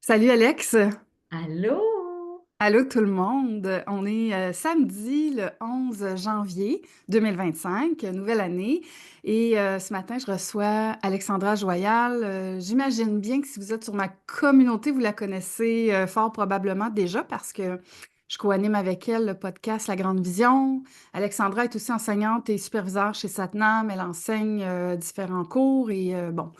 Salut Alex, Allô? allô tout le monde. On est samedi le 11 janvier 2025, nouvelle année. Et ce matin, je reçois Alexandra Joyal. J'imagine bien que si vous êtes sur ma communauté, vous la connaissez fort probablement déjà parce que je co-anime avec elle le podcast La Grande Vision. Alexandra est aussi enseignante et superviseure chez Satnam. Elle enseigne différents cours et bon.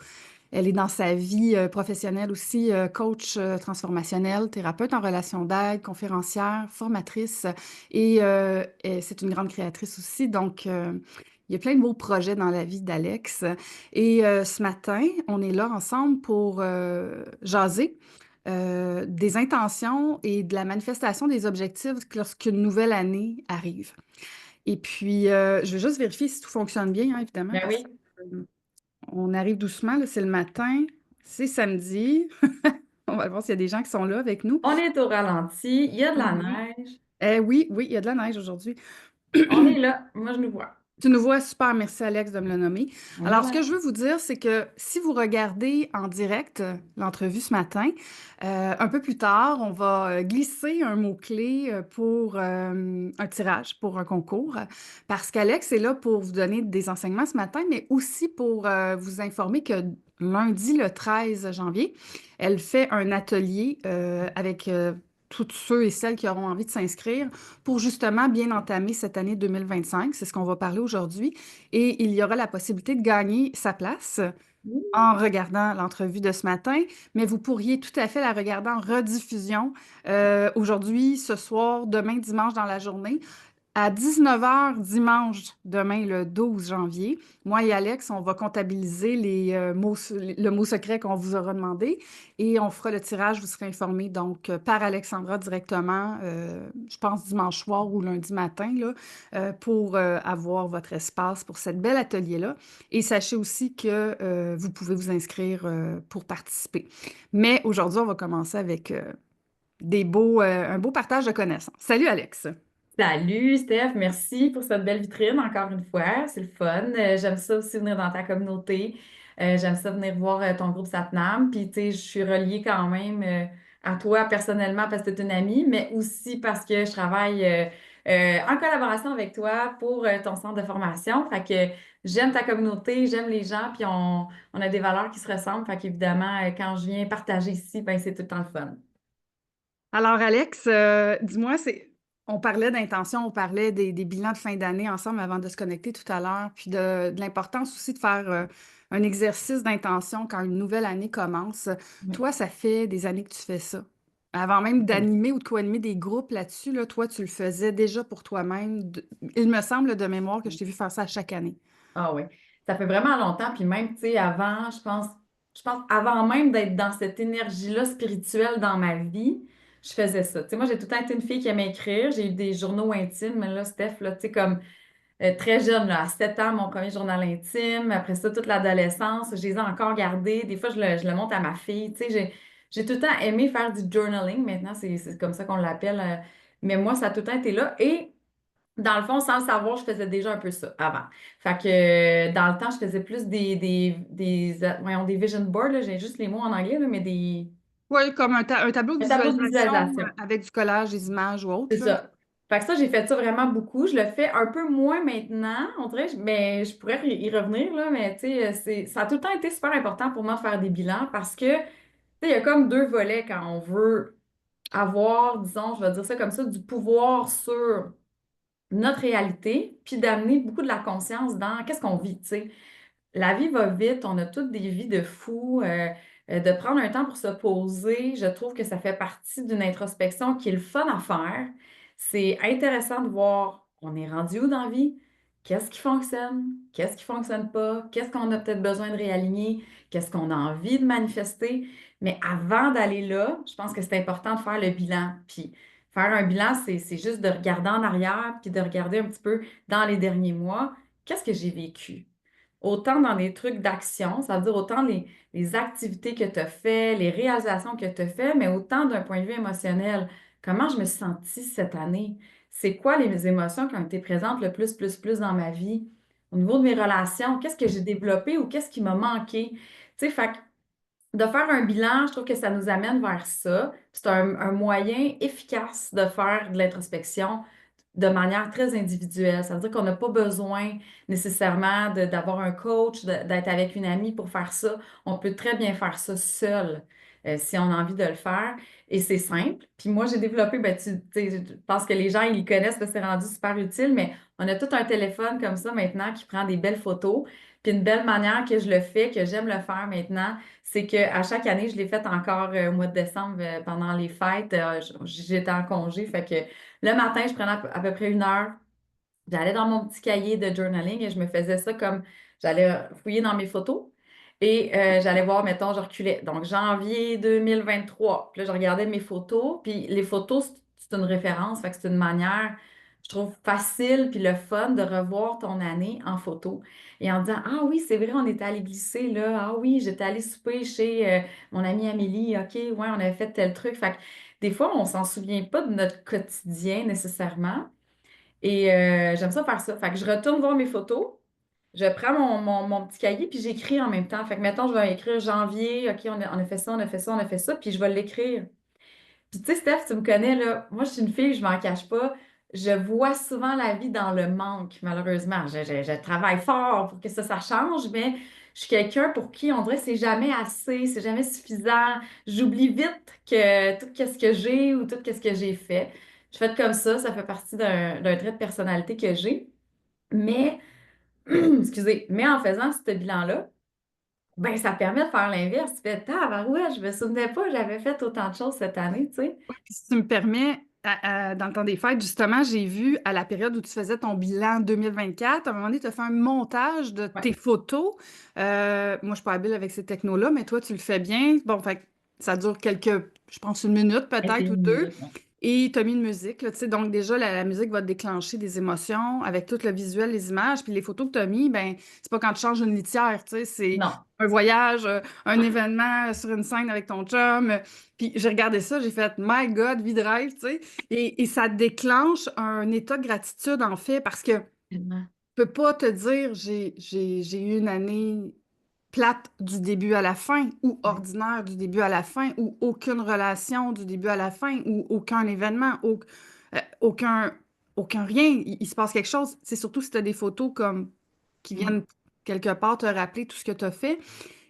Elle est dans sa vie professionnelle aussi, coach transformationnel, thérapeute en relation d'aide, conférencière, formatrice et c'est une grande créatrice aussi. Donc, il y a plein de beaux projets dans la vie d'Alex. Et ce matin, on est là ensemble pour jaser des intentions et de la manifestation des objectifs lorsqu'une nouvelle année arrive. Et puis, je vais juste vérifier si tout fonctionne bien, hein, évidemment, Ben parce oui, que on arrive doucement, là, c'est le matin, c'est samedi. On va voir s'il y a des gens qui sont là avec nous. on est au ralenti, il y a de la Oui. neige. Oui, oui, il y a de la neige aujourd'hui. On est là, moi je nous vois. Tu nous vois super, merci Alex de me le nommer. Et Alors, ce que voilà. je veux vous dire, c'est que si vous regardez en direct l'entrevue ce matin, un peu plus tard, on va glisser un mot-clé pour un tirage, pour un concours, parce qu'Alex est là pour vous donner des enseignements ce matin, mais aussi pour vous informer que lundi, le 13 janvier, elle fait un atelier avec tous ceux et celles qui auront envie de s'inscrire pour justement bien entamer cette année 2025. C'est ce qu'on va parler aujourd'hui. Et il y aura la possibilité de gagner sa place en regardant l'entrevue de ce matin, mais vous pourriez tout à fait la regarder en rediffusion aujourd'hui, ce soir, demain, dimanche dans la journée. À 19 h dimanche, demain le 12 janvier, moi et Alex, on va comptabiliser le mot secret qu'on vous aura demandé et on fera le tirage, vous serez informé donc par Alexandra directement, je pense dimanche soir ou lundi matin, là, pour avoir votre espace pour cette belle atelier-là. Et sachez aussi que vous pouvez vous inscrire pour participer. Mais aujourd'hui, on va commencer avec un beau partage de connaissances. Salut Alex! Salut Steph, merci pour cette belle vitrine encore une fois, c'est le fun. J'aime ça aussi venir dans ta communauté. J'aime ça venir voir ton groupe Satnam. Puis tu sais, je suis reliée quand même à toi personnellement parce que tu es une amie, mais aussi parce que je travaille en collaboration avec toi pour ton centre de formation. Fait que j'aime ta communauté, j'aime les gens, puis on a des valeurs qui se ressemblent. Fait qu'évidemment, quand je viens partager ici, ben c'est tout le temps le fun. Alors, Alex, dis-moi, on parlait d'intention, on parlait des bilans de fin d'année ensemble avant de se connecter tout à l'heure, puis de l'importance aussi de faire un exercice d'intention quand une nouvelle année commence. Oui. Toi, ça fait des années que tu fais ça. Avant même d'animer ou de co-animer des groupes là-dessus, là, toi, tu le faisais déjà pour toi-même. Il me semble de mémoire que je t'ai vu faire ça à chaque année. Ah oui, ça fait vraiment longtemps. Puis même, tu sais, avant, je pense avant même d'être dans cette énergie-là spirituelle dans ma vie, je faisais ça. Tu sais, moi, j'ai tout le temps été une fille qui aimait écrire. J'ai eu des journaux intimes. Mais là, Steph, là, tu sais, comme très jeune, là, à 7 ans, mon premier journal intime. Après ça, toute l'adolescence, je les ai encore gardés. Des fois, je le montre à ma fille. Tu sais, j'ai tout le temps aimé faire du journaling. Maintenant, c'est comme ça qu'on l'appelle. Mais moi, ça a tout le temps été là. Et dans le fond, sans le savoir, je faisais déjà un peu ça avant. Fait que dans le temps, je faisais plus voyons, des vision boards, là. J'ai juste les mots en anglais, là, mais Oui, comme un tableau de un tableau de visualisation visualisation. avec du collage, des images ou C'est autre, là. ça. Fait que ça, j'ai fait ça vraiment beaucoup. Je le fais un peu moins maintenant, on dirait, mais je pourrais y revenir, là, mais tu sais, ça a tout le temps été super important pour moi de faire des bilans parce que, tu sais, il y a comme deux volets quand on veut avoir, disons, je vais dire ça comme ça, du pouvoir sur notre réalité, puis d'amener beaucoup de la conscience dans qu'est-ce qu'on vit, tu sais. La vie va vite, on a toutes des vies de fous. De prendre un temps pour se poser, je trouve que ça fait partie d'une introspection qui est le fun à faire. C'est intéressant de voir on est rendu où dans la vie, qu'est-ce qui fonctionne pas, qu'est-ce qu'on a peut-être besoin de réaligner, qu'est-ce qu'on a envie de manifester. Mais avant d'aller là, je pense que c'est important de faire le bilan. Puis faire un bilan, c'est juste de regarder en arrière, puis de regarder un petit peu dans les derniers mois, qu'est-ce que j'ai vécu? Autant dans des trucs d'action, ça veut dire autant les activités que tu as fait, les réalisations que tu as fait, mais autant d'un point de vue émotionnel. Comment je me suis sentie cette année? C'est quoi les émotions qui ont été présentes le plus dans ma vie? Au niveau de mes relations, qu'est-ce que j'ai développé ou qu'est-ce qui m'a manqué? Tu sais, fait que de faire un bilan, je trouve que ça nous amène vers ça. C'est un moyen efficace de faire de l'introspection de manière très individuelle. Ça veut dire qu'on n'a pas besoin nécessairement d'avoir un coach, d'être avec une amie pour faire ça. On peut très bien faire ça seul, si on a envie de le faire. Et c'est simple. Puis moi, j'ai développé, ben, tu sais, je pense que les gens, ils connaissent, parce que c'est rendu super utile, mais on a tout un téléphone comme ça maintenant qui prend des belles photos. Puis une belle manière que je le fais, que j'aime le faire maintenant, c'est qu'à chaque année, je l'ai fait encore au mois de décembre pendant les fêtes. J'étais en congé, fait que le matin, je prenais à peu près 1 heure. J'allais dans mon petit cahier de journaling et je me faisais ça comme j'allais fouiller dans mes photos et j'allais voir, mettons, je reculais. Donc, janvier 2023. Puis là, je regardais mes photos. Puis les photos, c'est une référence. Fait que c'est une manière, je trouve, facile puis le fun de revoir ton année en photo. Et en disant, ah oui, c'est vrai, on était allé glisser là. Ah oui, j'étais allée souper chez mon amie Amélie. OK, ouais, on avait fait tel truc. Fait que des fois, on s'en souvient pas de notre quotidien nécessairement. Et j'aime ça faire ça. Fait que je retourne voir mes photos, je prends mon petit cahier, puis j'écris en même temps. Fait que mettons, je vais écrire janvier, OK, on a fait ça, on a fait ça, on a fait ça, puis je vais l'écrire. Puis tu sais, Steph, tu me connais, là. Moi, je suis une fille, je m'en cache pas. Je vois souvent la vie dans le manque, malheureusement. Je travaille fort pour que ça change, mais je suis quelqu'un pour qui on dirait que c'est jamais assez, c'est jamais suffisant. J'oublie vite que tout ce que j'ai ou tout ce que j'ai fait. Je fais comme ça fait partie d'un trait de personnalité que j'ai. Mais, excusez, mais en faisant ce bilan-là, ben ça permet de faire l'inverse. Tu fais, ouais, je me souvenais pas, j'avais fait autant de choses cette année, tu sais. Puis si tu me permets, dans le temps des fêtes, justement, j'ai vu à la période où tu faisais ton bilan 2024, à un moment donné, tu as fait un montage de Ouais, tes photos. Moi, je suis pas habile avec ces technos-là, mais toi, tu le fais bien. Bon, fait que ça dure je pense, 1 minute peut-être ou 2. 21 minutes. Ouais. Et tu as mis une musique, là, tu sais, donc déjà, la musique va te déclencher des émotions avec tout le visuel, les images. Puis les photos que tu as mis, ben, c'est pas quand tu changes une litière, tu sais, c'est Non. un voyage, un événement sur une scène avec ton chum. Puis j'ai regardé ça, j'ai fait My God, vie de rêve, tu sais. Et ça déclenche un état de gratitude, en fait, parce que je Tellement. peux pas te dire j'ai eu une année plate du début à la fin, ou Ouais. ordinaire du début à la fin, ou aucune relation du début à la fin, ou aucun événement, aucun, aucun rien. Il se passe quelque chose. C'est surtout si tu as des photos comme qui Mm. viennent quelque part te rappeler tout ce que tu as fait.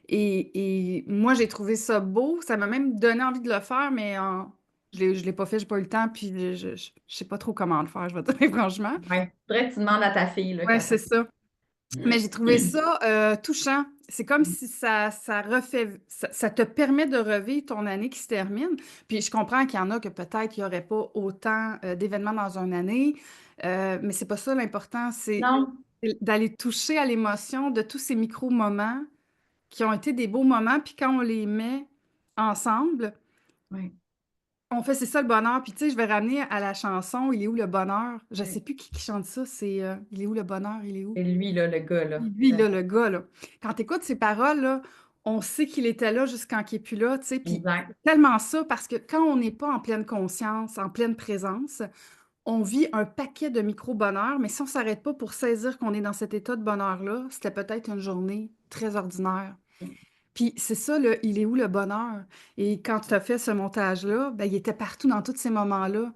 Et moi, j'ai trouvé ça beau. Ça m'a même donné envie de le faire, mais je l'ai pas fait, j'ai pas eu le temps, puis je sais pas trop comment le faire, je vais te dire franchement. Ouais. Faudrait que tu demandes à ta fille là, Ouais, qu'elle c'est fasse ça. Mais j'ai trouvé ça touchant. C'est comme ça. si ça te permet de revivre ton année qui se termine. Puis je comprends qu'il y en a que peut-être il n'y aurait pas autant d'événements dans une année, mais c'est pas ça l'important, Non. c'est d'aller toucher à l'émotion de tous ces micro-moments qui ont été des beaux moments, puis quand on les met ensemble, Ouais. c'est ça le bonheur. Puis tu sais, je vais ramener à la chanson Il est où le bonheur? Je sais Ouais. plus qui chante ça, c'est Il est où le bonheur? Il est où? C'est lui, là, le gars, là. Lui, là, le gars, là. Quand tu écoutes ses paroles, là, on sait qu'il était là jusqu'à qu'il n'est plus là, tu sais. Puis Exact. c'est tellement ça, parce que quand on n'est pas en pleine conscience, en pleine présence, on vit un paquet de micro-bonheurs, mais si on ne s'arrête pas pour saisir qu'on est dans cet état de bonheur-là, c'était peut-être une journée très ordinaire. Puis c'est ça, il est où le bonheur? Et quand tu as fait ce montage-là, ben, il était partout dans tous ces moments-là,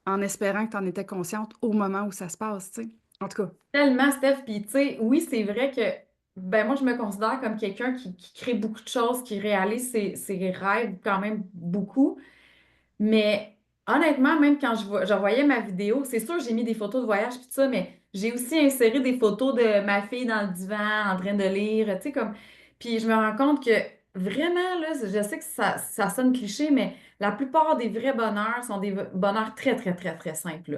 en espérant que tu en étais consciente au moment où ça se passe, tu sais. En tout cas, Tellement, Steph. Puis, tu sais, oui, c'est vrai que, ben, moi, je me considère comme quelqu'un qui crée beaucoup de choses, qui réalise ses rêves quand même beaucoup. Mais honnêtement, même quand je voyais ma vidéo, c'est sûr, j'ai mis des photos de voyage puis tout ça, mais j'ai aussi inséré des photos de ma fille dans le divan en train de lire, tu sais, comme. Puis je me rends compte que vraiment, là, je sais que ça sonne cliché, mais la plupart des vrais bonheurs sont des bonheurs très, très, très, très simples, là.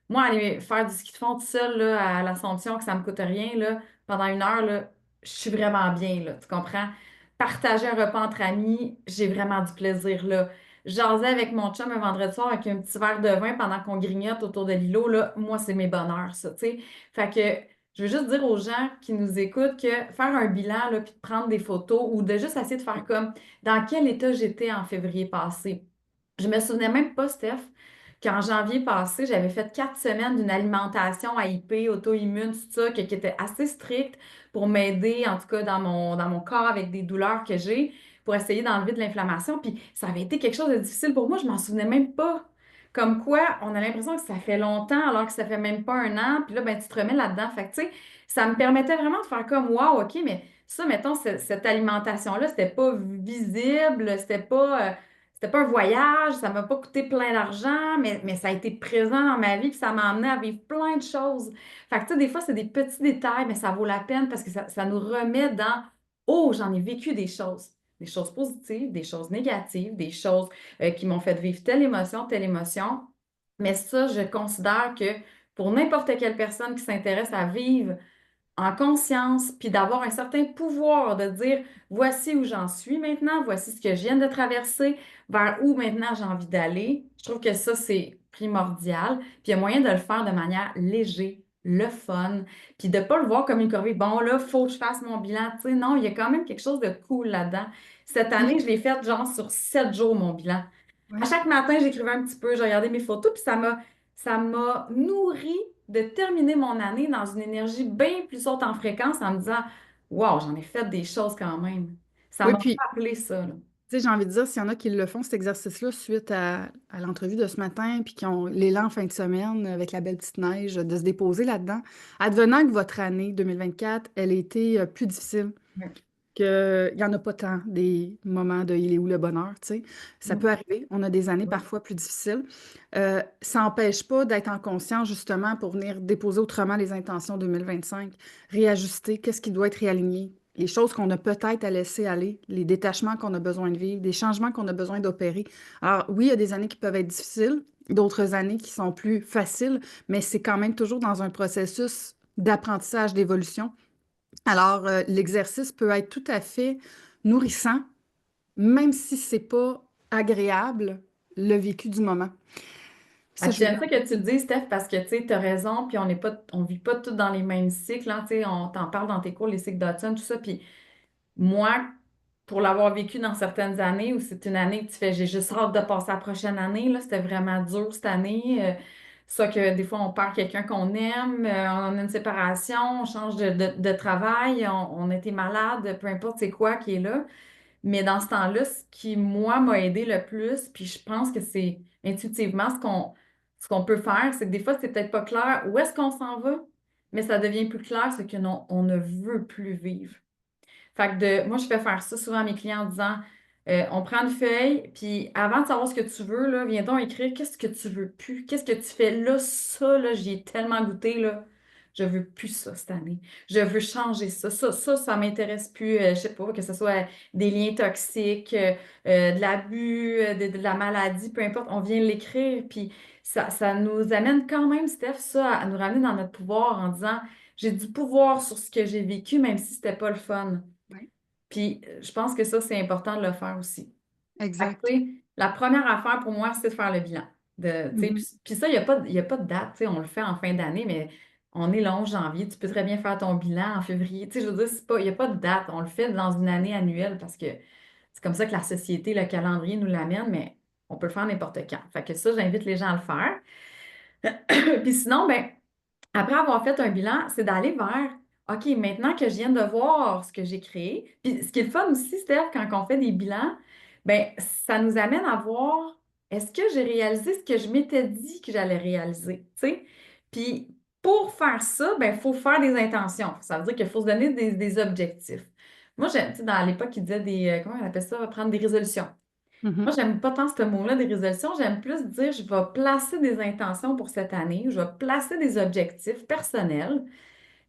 Moi, aller faire du ski de fond tout seul, là, à l'Assomption, que ça me coûte rien, là, pendant 1 heure, là, je suis vraiment bien, là, tu comprends? Partager un repas entre amis, j'ai vraiment du plaisir, là. Jaser avec mon chum un vendredi soir avec un petit verre de vin pendant qu'on grignote autour de l'îlot, là, moi, c'est mes bonheurs, ça, tu sais. Fait que je veux juste dire aux gens qui nous écoutent que faire un bilan, là, puis de prendre des photos ou de juste essayer de faire comme dans quel état j'étais en février passé. Je me souvenais même pas, Steph, qu'en janvier passé, j'avais fait 4 semaines d'une alimentation AIP, auto-immune, tout ça, qui était assez stricte pour m'aider, en tout cas dans mon corps avec des douleurs que j'ai. pour essayer d'enlever de l'inflammation. Puis ça avait été quelque chose de difficile pour moi, je m'en souvenais même pas. Comme quoi, on a l'impression que ça fait longtemps alors que ça fait même pas un an. Puis là, ben, tu te remets là-dedans. Fait que, tu sais, ça me permettait vraiment de faire comme, wow, OK, mais ça, mettons, cette alimentation-là, c'était pas visible, c'était pas un voyage, ça m'a pas coûté plein d'argent, mais ça a été présent dans ma vie, puis ça m'a amené à vivre plein de choses. Fait que, tu sais, des fois, c'est des petits détails, mais ça vaut la peine parce que ça nous remet dans, oh, j'en ai vécu des choses positives, des choses négatives, des choses qui m'ont fait vivre telle émotion, telle émotion. Mais ça, je considère que pour n'importe quelle personne qui s'intéresse à vivre en conscience, puis d'avoir un certain pouvoir de dire, voici où j'en suis maintenant, voici ce que je viens de traverser, vers où maintenant j'ai envie d'aller. Je trouve que ça, c'est primordial. Puis il y a moyen de le faire de manière légère, le fun, puis de ne pas le voir comme une corvée. Bon, là, il faut que je fasse mon bilan. Tu sais, non, il y a quand même quelque chose de cool là-dedans. Cette année, Puis, je l'ai fait genre sur 7 jours, mon bilan. À ouais. chaque matin, j'écrivais un petit peu, je regardais mes photos, puis ça m'a nourri de terminer mon année dans une énergie bien plus haute en fréquence en me disant, wow, j'en ai fait des choses quand même. Ça Oui, m'a puis, rappelé ça, là. tu sais, j'ai envie de dire, s'il y en a qui le font, cet exercice-là, suite à l'entrevue de ce matin, puis qui ont l'élan en fin de semaine avec la belle petite neige, de se déposer là-dedans, advenant que votre année 2024, elle a été plus difficile, Ouais. qu'il n'y en a pas tant des moments de il est où le bonheur, tu sais. Ça Mm. peut arriver. On a des années Ouais. parfois plus difficiles. Ça n'empêche pas d'être en conscience, justement, pour venir déposer autrement les intentions 2025, réajuster, qu'est-ce qui doit être réaligné, les choses qu'on a peut-être à laisser aller, les détachements qu'on a besoin de vivre, des changements qu'on a besoin d'opérer. Alors, oui, il y a des années qui peuvent être difficiles, d'autres années qui sont plus faciles, mais c'est quand même toujours dans un processus d'apprentissage, d'évolution. Alors, l'exercice peut être tout à fait nourrissant, même si c'est pas agréable, le vécu du moment. Ah, Ça, puis je veux j'aime ça que tu le dises, Steph, parce que tu sais, tu as raison, puis on vit pas tous dans les mêmes cycles, hein, tu sais, on t'en parle dans tes cours, les cycles d'automne, tout ça, puis moi, pour l'avoir vécu dans certaines années où c'est une année que tu fais, j'ai juste hâte de passer à la prochaine année, là, c'était vraiment dur cette année. Soit que des fois, on perd quelqu'un qu'on aime, on a une séparation, on change de travail, on a été malade, peu importe c'est quoi qui est là. Mais dans ce temps-là, ce qui, moi, m'a aidé le plus, puis je pense que c'est intuitivement ce qu'on peut faire, c'est que des fois, c'est peut-être pas clair où est-ce qu'on s'en va, mais ça devient plus clair, c'est que non, on ne veut plus vivre. Fait que moi, je fais faire ça souvent à mes clients en disant, on prend une feuille, puis avant de savoir ce que tu veux, là, viens donc écrire qu'est-ce que tu veux plus, qu'est-ce que tu fais là, ça, là, j'y ai tellement goûté, là. Je veux plus ça cette année. Je veux changer ça. Ça m'intéresse plus. Je sais pas, que ce soit des liens toxiques, de l'abus, de la maladie, peu importe. On vient l'écrire, puis ça nous amène quand même, Steph, ça, à nous ramener dans notre pouvoir en disant, j'ai du pouvoir sur ce que j'ai vécu, même si c'était pas le fun. Ouais, Puis je pense que ça, c'est important de le faire aussi. Fait que, exact. tu sais, la première affaire pour moi, c'est de faire le bilan. Tu sais, Mhm. puis ça, il y a pas de date. Tu sais, on le fait en fin d'année, mais on est le 11 janvier. Tu peux très bien faire ton bilan en février. Tu sais, je veux dire, il n'y a pas de date. On le fait dans une année annuelle parce que c'est comme ça que la société, le calendrier nous l'amène, mais on peut le faire n'importe quand. Fait que ça, j'invite les gens à le faire. Puis sinon, ben, après avoir fait un bilan, c'est d'aller vers, OK, maintenant que je viens de voir ce que j'ai créé, puis ce qui est le fun aussi, Steph, quand on fait des bilans, ben ça nous amène à voir, est-ce que j'ai réalisé ce que je m'étais dit que j'allais réaliser, tu sais? Puis pour faire ça, ben il faut faire des intentions. Ça veut dire qu'il faut se donner des objectifs. Moi, tu sais, dans l'époque, ils disaient comment on appelle ça, prendre des résolutions. Moi, Mhm. j'aime pas tant ce mot-là des résolutions, j'aime plus dire je vais placer des intentions pour cette année, je vais placer des objectifs personnels,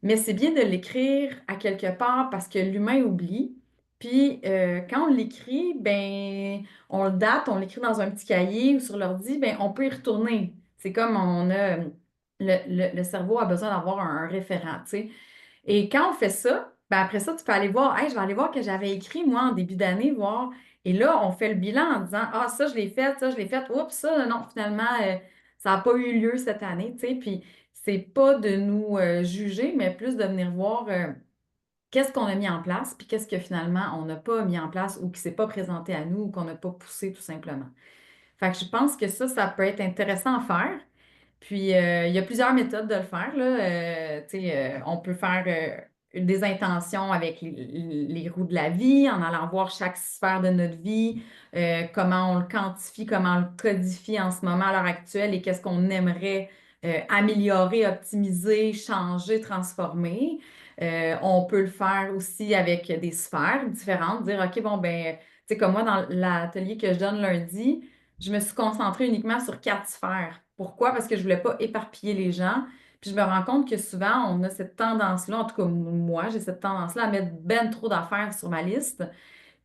mais c'est bien de l'écrire à quelque part parce que l'humain oublie. Puis quand on l'écrit, ben on le date, on l'écrit dans un petit cahier ou sur l'ordi, ben on peut y retourner. C'est comme on a le cerveau a besoin d'avoir un référent, tu sais. Et quand on fait ça, ben après ça, tu peux aller voir, hey, je vais aller voir que j'avais écrit, moi, en début d'année, voir. Et là, on fait le bilan en disant, ah, ça, je l'ai fait, ça, je l'ai fait. Oups, ça, non, finalement, ça n'a pas eu lieu cette année, tu sais. Puis, c'est pas de nous juger, mais plus de venir voir qu'est-ce qu'on a mis en place, puis qu'est-ce que finalement, on n'a pas mis en place ou qui ne s'est pas présenté à nous ou qu'on n'a pas poussé, tout simplement. Fait que je pense que ça peut être intéressant à faire. Puis, il y a plusieurs méthodes de le faire, là. Tu sais, on peut faire des intentions avec les roues de la vie, en allant voir chaque sphère de notre vie, comment on le quantifie, comment on le codifie en ce moment à l'heure actuelle et qu'est-ce qu'on aimerait améliorer, optimiser, changer, transformer. On peut le faire aussi avec des sphères différentes, dire, OK, bon, ben, tu sais, comme moi, dans l'atelier que je donne lundi, je me suis concentrée uniquement sur 4 sphères. Pourquoi? Parce que je voulais pas éparpiller les gens. Puis je me rends compte que souvent, on a cette tendance-là, en tout cas moi, j'ai cette tendance-là à mettre ben trop d'affaires sur ma liste.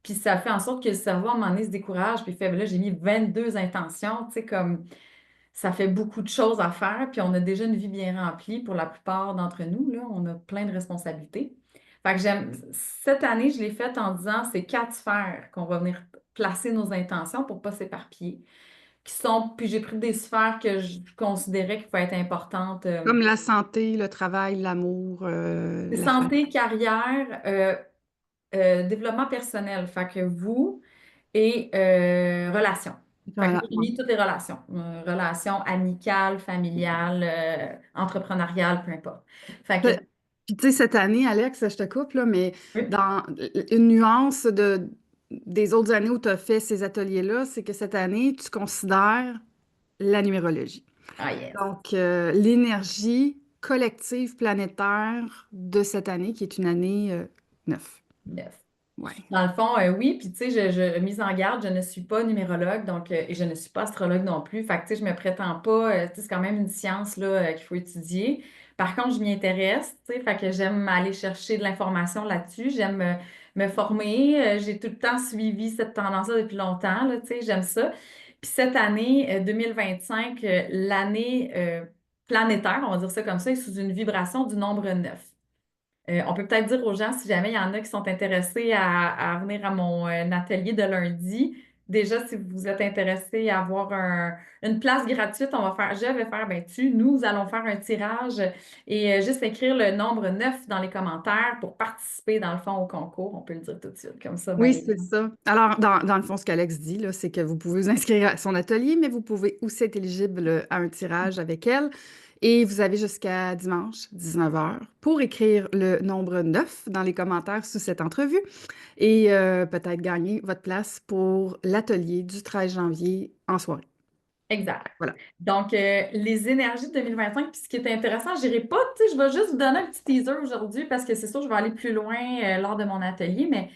Puis ça fait en sorte que le cerveau, à un moment donné, se décourage, puis il fait, ben là, j'ai mis 22 intentions, tu sais, comme ça fait beaucoup de choses à faire, puis on a déjà une vie bien remplie pour la plupart d'entre nous, là, on a plein de responsabilités. Fait que cette année, je l'ai faite en disant, c'est 4 sphères qu'on va venir placer nos intentions pour pas s'éparpiller puis j'ai pris des sphères que je considérais qui pouvaient être importantes. Comme la santé, le travail, l'amour, C'est la famille, santé, carrière, développement personnel. Fait que vous et relations. Fait que voilà. moi, j'ai mis toutes les relations. Relations amicales, familiales, entrepreneuriales, peu importe. Fait que, Puis tu sais, cette année, Alex, je te coupe, là, mais oui. dans une nuance des autres années où tu as fait ces ateliers-là, c'est que cette année, tu considères la numérologie. Ah, yes. Donc, l'énergie collective planétaire de cette année, qui est une année 9. Yes. Ouais. Dans le fond, oui, puis tu sais, mise en garde, je ne suis pas numérologue, donc, et je ne suis pas astrologue non plus. Fait que tu sais, je me prétends pas, tu sais, c'est quand même une science là, qu'il faut étudier. Par contre, je m'y intéresse, tu sais, fait que j'aime aller chercher de l'information là-dessus, j'aime me former. J'ai tout le temps suivi cette tendance-là depuis longtemps, là, tu sais, j'aime ça. Puis cette année, 2025, l'année planétaire, on va dire ça comme ça, est sous une vibration du nombre 9. On peut peut-être dire aux gens, si jamais il y en a qui sont intéressés à venir à mon atelier de lundi, déjà, si vous êtes intéressés à avoir une place gratuite, je vais faire, nous allons faire un tirage et juste écrire le nombre 9 dans les commentaires pour participer, dans le fond, au concours. On peut le dire tout de suite, comme ça, Oui, ben, c'est ça. Alors, dans le fond, ce qu'Alex dit, là, c'est que vous pouvez vous inscrire à son atelier, mais vous pouvez aussi être éligible à un tirage avec elle. Et vous avez jusqu'à dimanche, 19 heures, pour écrire le nombre 9 dans les commentaires sous cette entrevue et peut-être gagner votre place pour l'atelier du 13 janvier en soirée. exact. Voilà. Donc, les énergies de 2025, puis ce qui est intéressant, je n'irai pas, tu sais, je vais juste vous donner un petit teaser aujourd'hui parce que c'est sûr, je vais aller plus loin lors de mon atelier, mais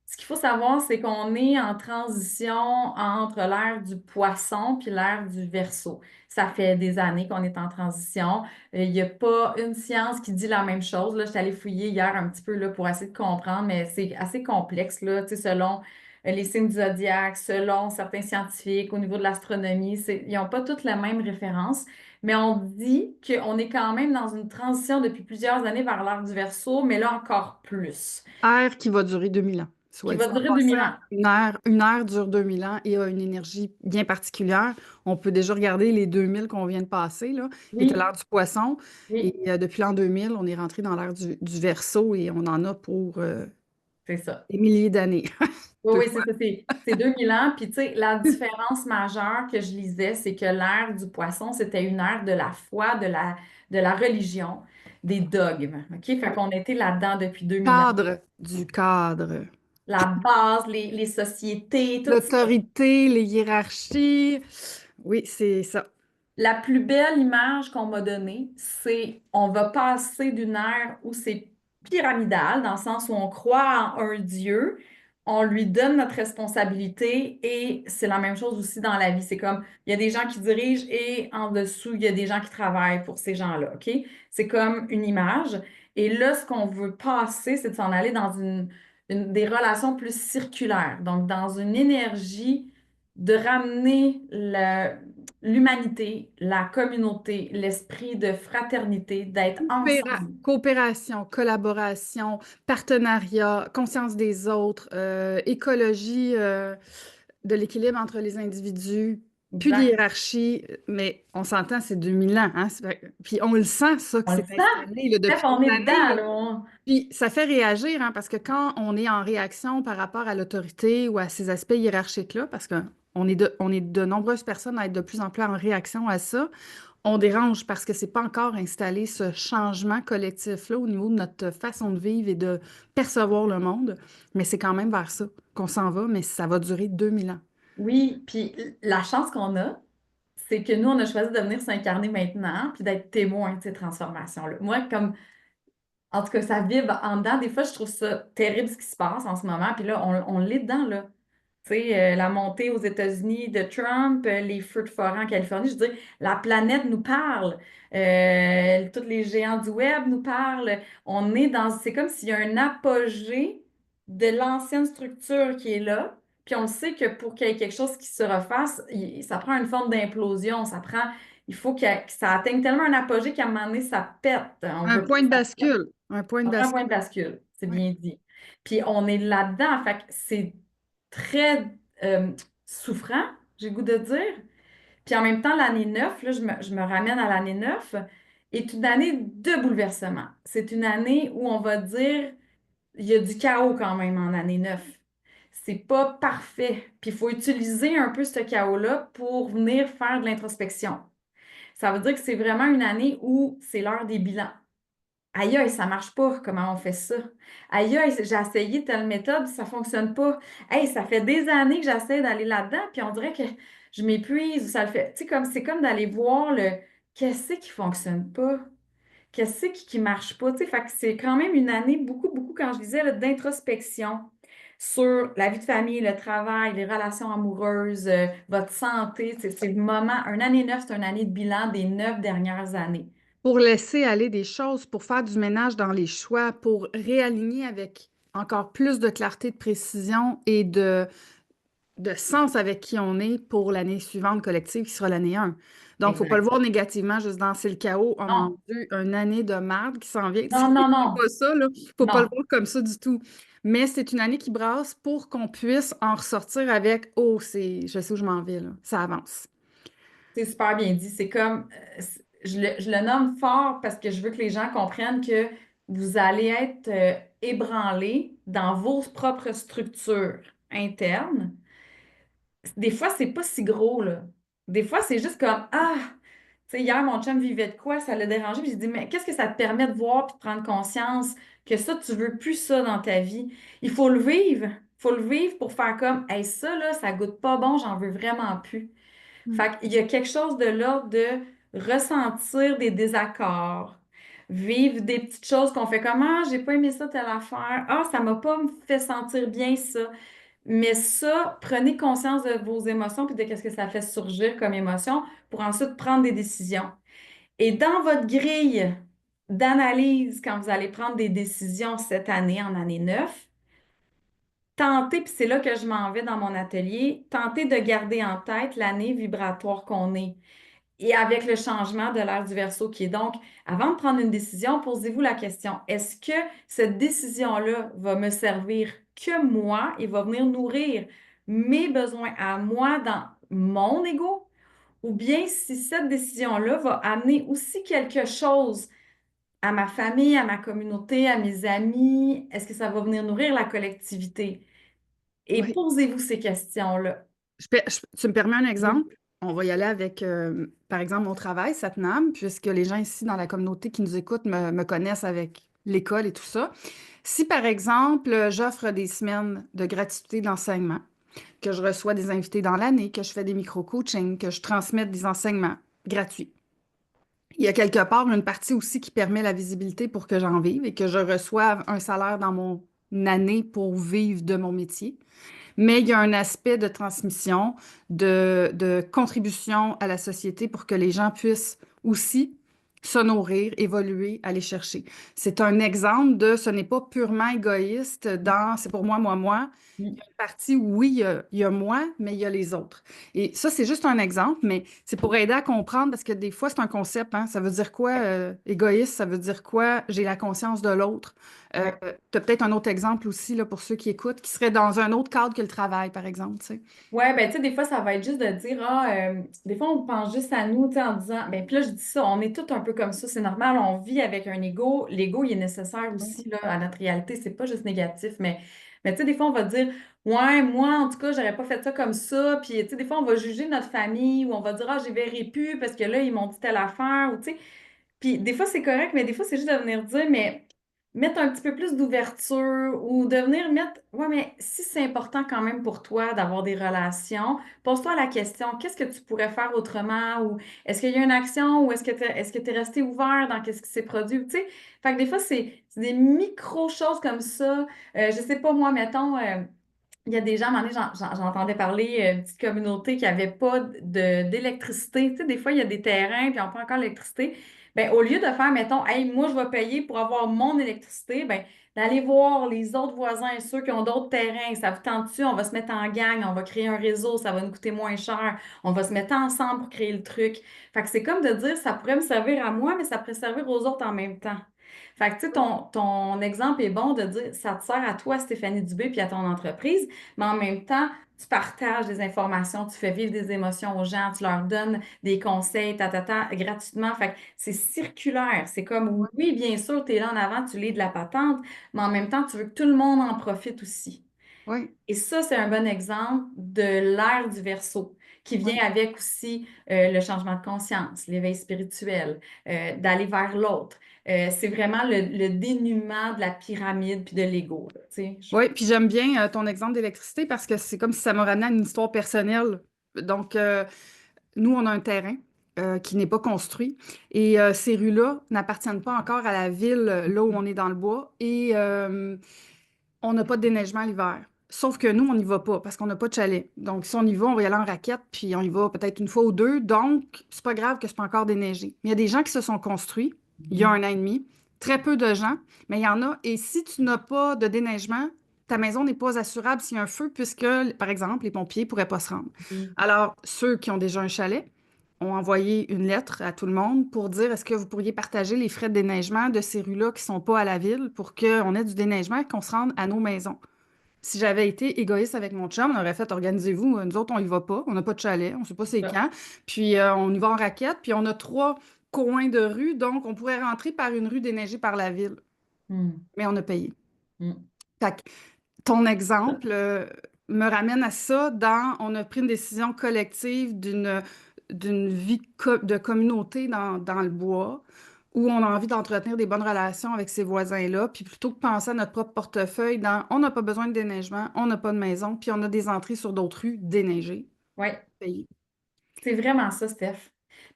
ce qu'il faut savoir, c'est qu'on est en transition entre l'ère du poisson puis l'ère du Verseau. Ça fait des années qu'on est en transition. Il n'y a pas une science qui dit la même chose. Là, je suis allée fouiller hier un petit peu là, pour essayer de comprendre, mais c'est assez complexe là, tu sais, selon les signes du zodiaque, selon certains scientifiques, au niveau de l'astronomie. Ils n'ont pas toutes la même référence, mais on dit qu'on est quand même dans une transition depuis plusieurs années vers l'ère du Verseau, mais là encore plus Ère qui va durer 2000 ans. qui Soit dit va en durer 2000 passant, ans. une ère dure 2000 ans et a une énergie bien particulière. On peut déjà regarder les 2000 qu'on vient de passer, là, qui était Oui, l'ère du poisson. oui, Et depuis l'an 2000, on est rentré dans l'ère du Verseau et on en a pour c'est ça. des milliers d'années. Oui, Deux oui, fois. c'est ça. C'est 2000 ans. Puis, tu sais, la différence majeure que je lisais, c'est que l'ère du poisson, c'était une ère de la foi, de la religion, des dogmes. OK? Fait qu'on était là-dedans depuis 2000 ans. Du cadre. La base, les sociétés, tout ça. L'autorité, les hiérarchies. Oui, c'est ça. La plus belle image qu'on m'a donnée, c'est on va passer d'une ère où c'est pyramidal, dans le sens où on croit en un Dieu, on lui donne notre responsabilité et c'est la même chose aussi dans la vie. C'est comme, il y a des gens qui dirigent et en dessous, il y a des gens qui travaillent pour ces gens-là, OK? C'est comme une image. Et là, ce qu'on veut passer, c'est de s'en aller dans des relations plus circulaires, donc dans une énergie de ramener l'humanité, la communauté, l'esprit de fraternité, d'être ensemble. Coopération, collaboration, partenariat, conscience des autres, écologie de l'équilibre entre les individus, plus de Exact. hiérarchie, mais on s'entend, c'est 2000 ans, hein? Puis on le sent, ça, que On le c'est sent. installé là, Bref, depuis on des est années, dedans, là. là. Puis ça fait réagir, hein, parce que quand on est en réaction par rapport à l'autorité ou à ces aspects hiérarchiques-là, parce qu'on est de nombreuses personnes à être de plus en plus en réaction à ça, On dérange parce que c'est pas encore installé ce changement collectif-là au niveau de notre façon de vivre et de percevoir le monde, mais c'est quand même vers ça qu'on s'en va, mais ça va durer 2000 ans. Oui, puis la chance qu'on a, c'est que nous, on a choisi de venir s'incarner maintenant, puis d'être témoin de ces transformations-là. Moi, comme en tout cas, ça vibre en dedans. Des fois, je trouve ça terrible ce qui se passe en ce moment. Puis là, on l'est dedans, là. Tu sais, la montée aux États-Unis de Trump, les feux de forêt en Californie, je veux dire, la planète nous parle. Tous les géants du web nous parlent. On est dans, c'est comme s'il y a un apogée de l'ancienne structure qui est là. Puis on sait que pour qu'il y ait quelque chose qui se refasse, ça prend une forme d'implosion. Il faut que ça atteigne tellement un apogée qu'à un moment donné, ça pète. On Un veut pas point que de ça pète. bascule. Un point de On prend un point de bascule. bascule, c'est Oui. bien dit. Puis on est là-dedans, fait que c'est très souffrant, j'ai le goût de dire. Puis en même temps, l'année 9, là, je me ramène à l'année 9, est une année de bouleversement. C'est une année où on va dire, il y a du chaos quand même en année 9. C'est pas parfait. Puis il faut utiliser un peu ce chaos-là pour venir faire de l'introspection. Ça veut dire que c'est vraiment une année où c'est l'heure des bilans. Aïe, aïe, ça marche pas. Comment on fait ça? Aïe, aïe, j'ai essayé telle méthode, ça fonctionne pas. Hey, ça fait des années que j'essaie d'aller là-dedans, puis on dirait que je m'épuise ou ça le fait. Tu sais, comme c'est comme d'aller voir le qu'est-ce qui fonctionne pas, qu'est-ce qui marche pas. Tu sais, fait que c'est quand même une année beaucoup, beaucoup, quand je disais, là, d'introspection sur la vie de famille, le travail, les relations amoureuses, votre santé. C'est le moment. Une année 9, c'est une année de bilan des 9 dernières années. Pour laisser aller des choses, pour faire du ménage dans les choix, pour réaligner avec encore plus de clarté, de précision et de sens avec qui on est pour l'année suivante collective qui sera l'année 1. Donc, il ne faut pas le Exact. voir négativement, juste dans c'est le chaos. Oh mon Non, Dieu, une année de merde qui s'en vient. non, non, non. C'est pas ça, là. Faut pas le Non, voir comme ça du tout. Mais c'est une année qui brasse pour qu'on puisse en ressortir avec oh, je sais où je m'en vais, là. Ça avance. c'est super bien dit. C'est comme, je le nomme fort parce que je veux que les gens comprennent que vous allez être ébranlés dans vos propres structures internes. Des fois, c'est pas si gros, là. Des fois, c'est juste comme, ah, tu sais, hier, mon chum vivait de quoi, ça l'a dérangé. Puis j'ai dit, mais qu'est-ce que ça te permet de voir puis de prendre conscience que ça, tu veux plus ça dans ta vie? Il faut le vivre. Il faut le vivre pour faire comme, hey, ça, là, ça goûte pas bon, j'en veux vraiment plus. Mm. Fait qu'il y a quelque chose de l'ordre de ressentir des désaccords, vivre des petites choses qu'on fait comme, ah, j'ai pas aimé ça, telle affaire, ah, ça m'a pas fait sentir bien ça. Mais ça, prenez conscience de vos émotions puis de qu'est-ce que ça fait surgir comme émotion pour ensuite prendre des décisions. Et dans votre grille d'analyse, quand vous allez prendre des décisions cette année, en année 9, tentez, puis c'est là que je m'en vais dans mon atelier, tentez de garder en tête l'année vibratoire qu'on est. Et avec le changement de l'ère du Verseau qui est donc, avant de prendre une décision, posez-vous la question, est-ce que cette décision-là va me servir que moi et va venir nourrir mes besoins à moi dans mon ego? Ou bien si cette décision-là va amener aussi quelque chose à ma famille, à ma communauté, à mes amis, est-ce que ça va venir nourrir la collectivité? Et Oui. posez-vous ces questions-là. Tu me permets un Oui. exemple? On va y aller avec, par exemple, mon travail, Satnam, puisque les gens ici dans la communauté qui nous écoutent me connaissent avec l'école et tout ça. Si, par exemple, j'offre des semaines de gratuité d'enseignement, que je reçois des invités dans l'année, que je fais des micro-coachings, que je transmette des enseignements gratuits, il y a quelque part une partie aussi qui permet la visibilité pour que j'en vive et que je reçoive un salaire dans mon année pour vivre de mon métier. Mais il y a un aspect de transmission, de contribution à la société pour que les gens puissent aussi se nourrir, évoluer, aller chercher. C'est un exemple de ce n'est pas purement égoïste dans c'est pour moi, moi, moi. Il y a une partie où oui, il y a moi, mais il y a les autres. Et ça, c'est juste un exemple, mais c'est pour aider à comprendre parce que des fois, c'est un concept, hein. Ça veut dire quoi, égoïste? Ça veut dire quoi? J'ai la conscience de l'autre. Oui. Tu as peut-être un autre exemple aussi là, pour ceux qui écoutent, qui serait dans un autre cadre que le travail, par exemple, tu sais. Ouais, ben tu sais, des fois, ça va être juste de dire, ah, des fois, on pense juste à nous, tu sais, en disant, ben puis là, je dis ça, on est tous un peu comme ça, c'est normal, on vit avec un ego. L'ego, il est nécessaire Oui. aussi, là, à notre réalité, c'est pas juste négatif, mais Mais tu sais, des fois, on va dire, ouais, moi, en tout cas, j'aurais pas fait ça comme ça. Puis, tu sais, des fois, on va juger notre famille ou on va dire, ah, j'y verrai plus parce que là, ils m'ont dit telle affaire. Ou, tu sais, puis des fois, c'est correct, mais des fois, c'est juste de venir dire, mais mettre un petit peu plus d'ouverture ou de venir mettre, ouais, mais si c'est important quand même pour toi d'avoir des relations, pose-toi la question, qu'est-ce que tu pourrais faire autrement ou est-ce qu'il y a une action ou est-ce que tu es resté ouvert dans qu'est-ce qui s'est produit, tu sais? Fait que des fois, c'est des micro-choses comme ça. Je sais pas, moi, mettons, il y a des gens, à un moment donné, j'entendais parler une petite communauté qui n'avait pas d'électricité. Tu sais, des fois, il y a des terrains, puis on n'a pas encore l'électricité. Ben, au lieu de faire, mettons, hey, moi, je vais payer pour avoir mon électricité, ben, d'aller voir les autres voisins et ceux qui ont d'autres terrains. Ça vous tente-tu? On va se mettre en gang, on va créer un réseau, ça va nous coûter moins cher. On va se mettre ensemble pour créer le truc. Fait que c'est comme de dire, ça pourrait me servir à moi, mais ça pourrait servir aux autres en même temps. Fait que, tu sais, ton exemple est bon de dire, ça te sert à toi, Stéphanie Dubé, puis à ton entreprise, mais en même temps, tu partages des informations, tu fais vivre des émotions aux gens, tu leur donnes des conseils, gratuitement. Fait que c'est circulaire. C'est comme, Oui, oui, bien sûr, tu es là en avant, tu lis de la patente, mais en même temps, tu veux que tout le monde en profite aussi. oui, Et ça, c'est un bon exemple de l'ère du Verseau, qui vient oui. avec aussi le changement de conscience, l'éveil spirituel, d'aller vers l'autre. C'est vraiment le dénuement de la pyramide puis de l'ego, là, tu sais. Oui, puis j'aime bien ton exemple d'électricité parce que c'est comme si ça m'a ramené à une histoire personnelle. Donc, nous, on a un terrain qui n'est pas construit et ces rues-là n'appartiennent pas encore à la ville, là où on est dans le bois. Et on n'a pas de déneigement l'hiver. Sauf que nous, on n'y va pas parce qu'on n'a pas de chalet. Donc, si on y va, on va y aller en raquette, puis on y va peut-être une fois ou deux. Donc, c'est pas grave que c'est pas encore déneigé. Mais il y a des gens qui se sont construits il y a Mhm. 1 an et demi. Très peu de gens, mais il y en a. Et si tu n'as pas de déneigement, ta maison n'est pas assurable s'il y a un feu, puisque, par exemple, les pompiers ne pourraient pas se rendre. Oui. Alors, ceux qui ont déjà un chalet ont envoyé une lettre à tout le monde pour dire est-ce que vous pourriez partager les frais de déneigement de ces rues-là qui ne sont pas à la ville pour qu'on ait du déneigement et qu'on se rende à nos maisons. Si j'avais été égoïste avec mon chum, on aurait fait organisez-vous, nous autres, on y va pas, on n'a pas de chalet, on sait pas c'est Ça. quand, puis on y va en raquette, puis on a 3 coins de rue, donc on pourrait rentrer par une rue déneigée par la ville, Mm. mais on a payé. Mm. Fait que ton exemple me ramène à ça on a pris une décision collective d'une vie de communauté dans le bois où on a envie d'entretenir des bonnes relations avec ces voisins-là, puis plutôt que penser à notre propre portefeuille on n'a pas besoin de déneigement, on n'a pas de maison, puis on a des entrées sur d'autres rues déneigées, Ouais. payées. C'est vraiment ça, Steph.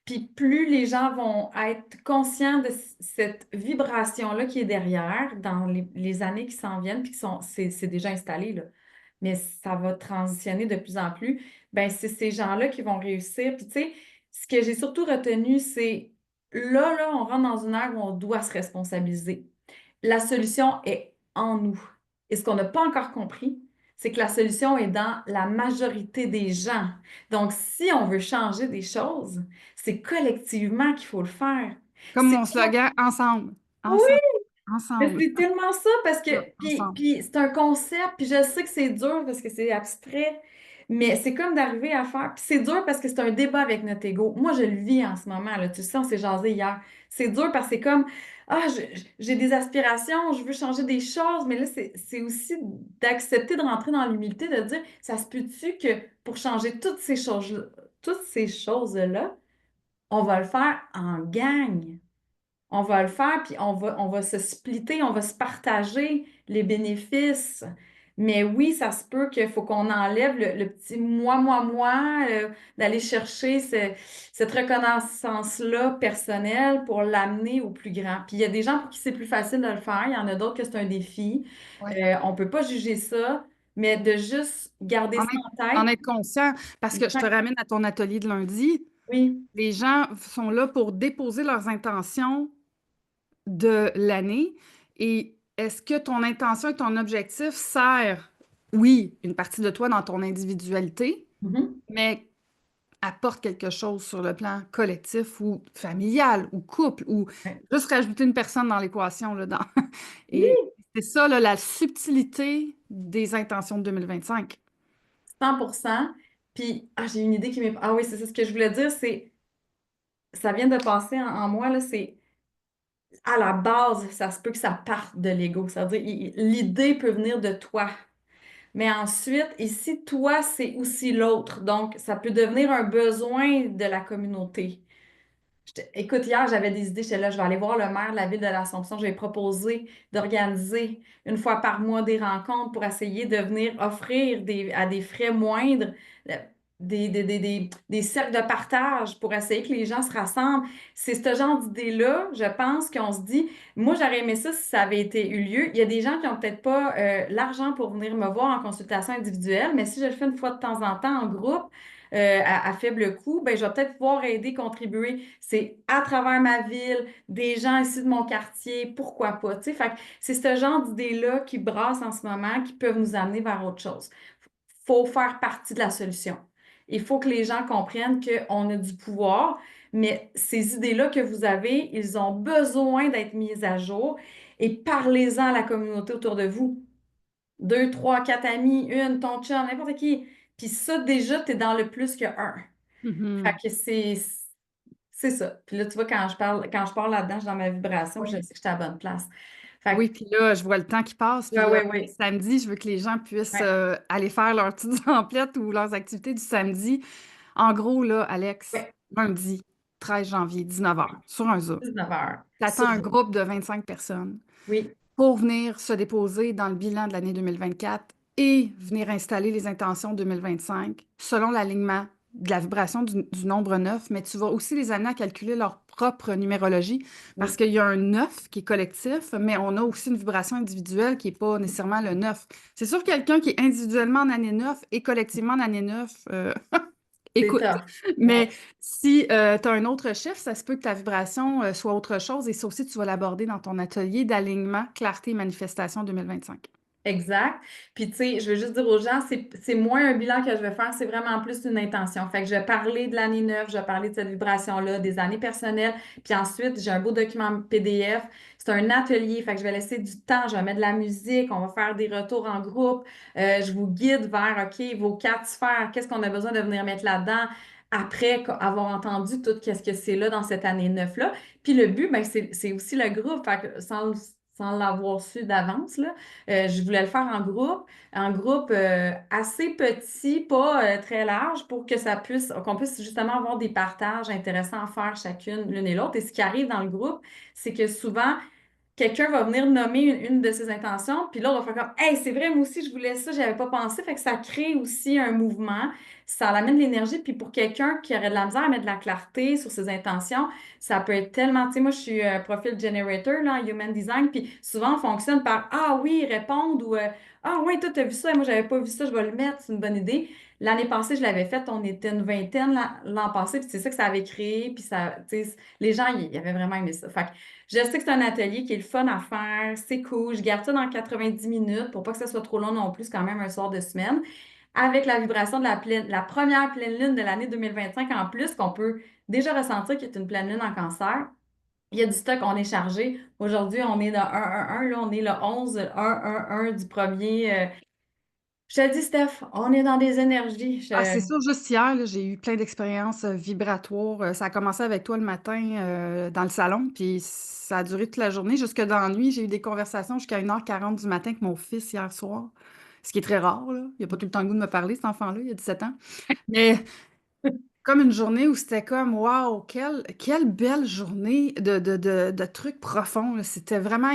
Puis plus les gens vont être conscients de cette vibration-là qui est derrière dans les années qui s'en viennent, puis c'est déjà installé, là. Mais ça va transitionner de plus en plus, ben c'est ces gens-là qui vont réussir. Puis tu sais, ce que j'ai surtout retenu, c'est là, on rentre dans une ère où on doit se responsabiliser. La solution est en nous. Et ce qu'on n'a pas encore compris, c'est que la solution est dans la majorité des gens. Donc, si on veut changer des choses, c'est collectivement qu'il faut le faire. Comme C'est mon slogan, ensemble, oui, ensemble, mais ensemble, c'est tellement ça parce que ensemble. puis c'est un concept, puis je sais que c'est dur parce que c'est abstrait, mais c'est comme d'arriver à faire. Puis c'est dur parce que c'est un débat avec notre ego. Moi, je le vis en ce moment, là. Tu sais, on s'est jasé hier. C'est dur parce que c'est comme ah, j'ai des aspirations, je veux changer des choses, mais là, c'est aussi d'accepter de rentrer dans l'humilité, de dire ça se peut-tu que pour changer toutes ces choses-là, on va le faire en gang. On va le faire, puis on va se splitter, on va se partager les bénéfices. Mais oui, ça se peut qu'il faut qu'on enlève le petit moi, d'aller chercher cette reconnaissance-là personnelle pour l'amener au plus grand. Puis il y a des gens pour qui c'est plus facile de le faire, il y en a d'autres que c'est un défi. Ouais. On ne peut pas juger ça, mais de juste garder En ça être, en tête. en être conscient, parce que je te Ouais. ramène à ton atelier de lundi. Oui. Les gens sont là pour déposer leurs intentions de l'année. Et est-ce que ton intention et ton objectif sert, oui, une partie de toi dans ton individualité, Mhm. mais apporte quelque chose sur le plan collectif ou familial ou couple ou Ouais. juste rajouter une personne dans l'équation là, Et Oui, c'est ça, là, la subtilité des intentions de 2025. 100%. Puis, ah, j'ai une idée qui m'est... Ah oui, c'est ça ce que je voulais dire, c'est... Ça vient de passer en moi, là, c'est... À la base, ça se peut que ça parte de l'ego. C'est-à-dire, l'idée peut venir de toi. Mais ensuite, ici, toi, c'est aussi l'autre. Donc, ça peut devenir un besoin de la communauté. Écoute, hier, j'avais des idées. J'étais là, je vais aller voir le maire de la ville de l'Assomption. Je vais proposer d'organiser une fois par mois des rencontres pour essayer de venir offrir à des frais moindres euh, des cercles de partage pour essayer que les gens se rassemblent. C'est ce genre d'idée-là, je pense qu'on se dit, moi, j'aurais aimé ça si ça avait été eu lieu. Il y a des gens qui n'ont peut-être pas l'argent pour venir me voir en consultation individuelle, mais si je le fais une fois de temps en temps en groupe, à faible coût, ben, je vais peut-être pouvoir aider, contribuer. C'est à travers ma ville, des gens ici de mon quartier, pourquoi pas, tu sais. Fait que c'est ce genre d'idées-là qui brassent en ce moment, qui peuvent nous amener vers autre chose. Faut faire partie de la solution. Il faut que les gens comprennent qu'on a du pouvoir, mais ces idées-là que vous avez, ils ont besoin d'être mises à jour et parlez-en à la communauté autour de vous. Deux, trois, quatre amis, une, ton chum, n'importe qui. Puis ça, déjà, tu es dans le plus que un. Fait Mhm. que c'est ça. Puis là, tu vois, quand je parle là-dedans, je suis dans ma vibration, puis je Oui. sais que je suis à la bonne place. Fait Oui, que, puis là, je vois le temps qui passe. ouais, Puis ouais, ouais. samedi, je veux que les gens puissent Ouais, aller faire leurs petites emplettes ou leurs activités du samedi. En gros, là, Alex, ouais. lundi 13 janvier, 19h, sur un Zoom. 19 heures. T'attends Sur un Zoom. groupe de 25 personnes Oui, pour venir se déposer dans le bilan de l'année 2024 et venir installer les intentions 2025 selon l'alignement de la vibration du nombre 9, mais tu vas aussi les amener à calculer leur propre numérologie parce oui, qu'il y a un 9 qui est collectif, mais on a aussi une vibration individuelle qui n'est pas nécessairement le 9. C'est sûr, quelqu'un qui est individuellement en année 9 et collectivement en année 9, c'est écoute, tough. mais Ouais. si tu as un autre chiffre, ça se peut que ta vibration soit autre chose et ça aussi, tu vas l'aborder dans ton atelier d'alignement, clarté et manifestation 2025. Exact. Puis, tu sais, je veux juste dire aux gens, c'est moins un bilan que je vais faire, c'est vraiment plus une intention. Fait que je vais parler de l'année 9, je vais parler de cette vibration-là, des années personnelles. Puis ensuite, j'ai un beau document PDF. C'est un atelier, fait que je vais laisser du temps, je vais mettre de la musique, on va faire des retours en groupe. Je vous guide vers, OK, vos quatre sphères, qu'est-ce qu'on a besoin de venir mettre là-dedans après avoir entendu tout qu'est-ce que c'est là dans cette année 9-là. Puis le but, ben, c'est aussi le groupe, fait que sans l'avoir su d'avance, là. Je voulais le faire en groupe assez petit, pas très large, pour que qu'on puisse justement avoir des partages intéressants à faire chacune, l'une et l'autre. Et ce qui arrive dans le groupe, c'est que souvent, quelqu'un va venir nommer une de ses intentions, puis l'autre va faire comme Hey, c'est vrai, moi aussi, je voulais ça, j'avais pas pensé. Fait que ça crée aussi un mouvement, ça amène de l'énergie. Puis pour quelqu'un qui aurait de la misère à mettre de la clarté sur ses intentions, ça peut être tellement. Tu sais, moi, je suis profil generator là, en Human Design, puis souvent, on fonctionne par Ah oui, répondre ou Ah oui, toi, t'as vu ça, moi, j'avais pas vu ça, je vais le mettre, c'est une bonne idée. L'année passée, je l'avais fait, on était une vingtaine l'an passé, puis c'est ça que ça avait créé, puis ça, tu sais, les gens, ils avaient vraiment aimé ça. Fait que je sais que c'est un atelier qui est le fun à faire, c'est cool. Je garde ça dans 90 minutes pour pas que ça soit trop long non plus, c'est quand même un soir de semaine. Avec la vibration de la première pleine lune de l'année 2025 en plus, qu'on peut déjà ressentir qu'il est une pleine lune en cancer. Il y a du stock, on est chargé. Aujourd'hui, on est dans 1-1-1, là, on est le 11, 1-1-1 du premier. Je te dis, Steph, on est dans des énergies. Ah, c'est sûr, juste hier, là, j'ai eu plein d'expériences vibratoires. Ça a commencé avec toi le matin dans le salon, puis ça a duré toute la journée, jusque dans la nuit. J'ai eu des conversations jusqu'à 1h40 du matin avec mon fils hier soir, ce qui est très rare, là. Il n'a pas tout le temps le goût de me parler, cet enfant-là, il a 17 ans. Mais comme une journée où c'était comme, waouh, quelle belle journée de trucs profonds, là. C'était vraiment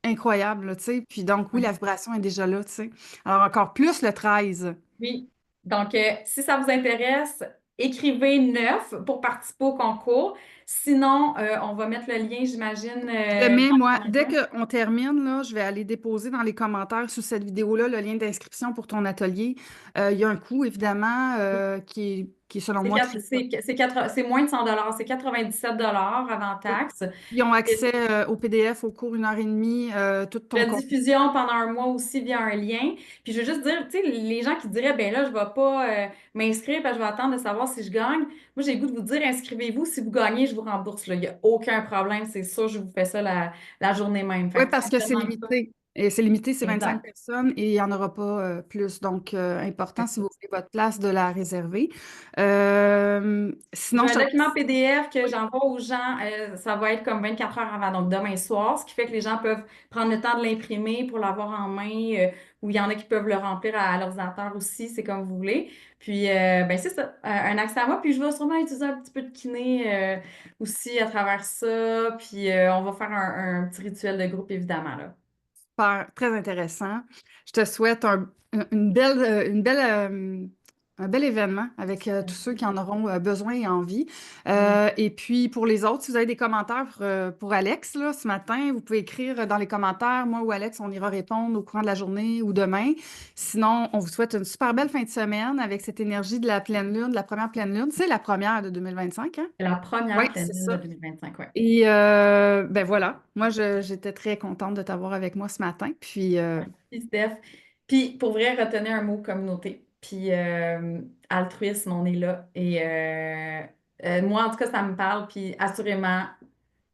incroyable, là, tu sais. Puis donc, oui, la vibration est déjà là, tu sais. Alors, encore plus le 13. Oui. Donc, si ça vous intéresse, écrivez 9 pour participer au concours. Sinon, on va mettre le lien, j'imagine, Je le mets, dans moi, les dès commentaires. qu'on termine, là, je vais aller déposer dans les commentaires sous cette vidéo-là le lien d'inscription pour ton atelier. Il y a un coût, évidemment, qui est selon moi très bas. C'est moins de 100 c'est 97 avant taxe. Ils ont accès au PDF au cours 1h30, tout ton compte. Rediffusion pendant un mois aussi via un lien. Puis je veux juste dire, tu sais, les gens qui diraient, ben là, je vais pas m'inscrire parce que je vais attendre de savoir si je gagne. Moi, j'ai le goût de vous dire, inscrivez-vous. Si vous gagnez, je vous rembourse, là. Il n'y a aucun problème. C'est sûr, je vous fais ça la journée même. Fait Oui, que parce que c'est prenez pas. limité. Et c'est limité, c'est 25 Exact. personnes et il n'y en aura pas plus. Donc, important si vous voulez votre place de la réserver. Sinon, J'ai je un te document remercie. PDF que Oui, j'envoie aux gens. Ça va être comme 24 heures avant, donc demain soir, ce qui fait que les gens peuvent prendre le temps de l'imprimer pour l'avoir en main, ou il y en a qui peuvent le remplir à l'ordinateur aussi, c'est comme vous voulez. Puis, ben c'est ça, un accès à moi. Puis, je vais sûrement utiliser un petit peu de kiné aussi à travers ça. Puis, on va faire un petit rituel de groupe, évidemment, là. super, très intéressant. Je te souhaite une belle, un bel événement avec tous ceux qui en auront besoin et envie. Et puis, pour les autres, si vous avez des commentaires pour Alex là, ce matin, vous pouvez écrire dans les commentaires. Moi ou Alex, on ira répondre au courant de la journée ou demain. Sinon, on vous souhaite une super belle fin de semaine avec cette énergie de la pleine lune, de la première pleine lune. C'est la première de 2025, hein? C'est la Oui, première pleine c'est lune de ça. 2025, ouais. Et ben voilà, moi j'étais très contente de t'avoir avec moi ce matin. Puis Puis, Steph. Puis, pour vrai, retenez un mot communauté. Puis, altruisme, on est là. Et moi, en tout cas, ça me parle. Puis, assurément,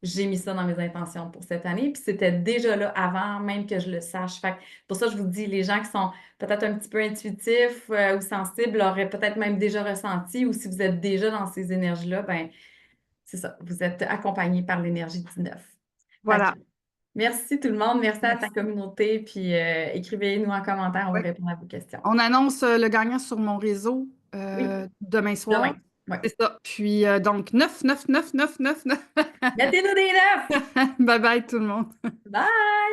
j'ai mis ça dans mes intentions pour cette année. Puis, c'était déjà là avant même que je le sache. Fait que pour ça, je vous dis, les gens qui sont peut-être un petit peu intuitifs ou sensibles l'auraient peut-être même déjà ressenti. Ou si vous êtes déjà dans ces énergies-là, ben c'est ça. Vous êtes accompagné par l'énergie du neuf. Fait que voilà. merci tout le monde. Merci à ta Merci. communauté. Puis écrivez-nous en commentaire, on va Ouais. répondre à vos questions. On annonce le gagnant sur mon réseau Oui, demain soir. demain. Ouais. C'est ça. Puis donc 9 9 9 9 9 9. Mettez-nous des neufs! Bye bye tout le monde. Bye!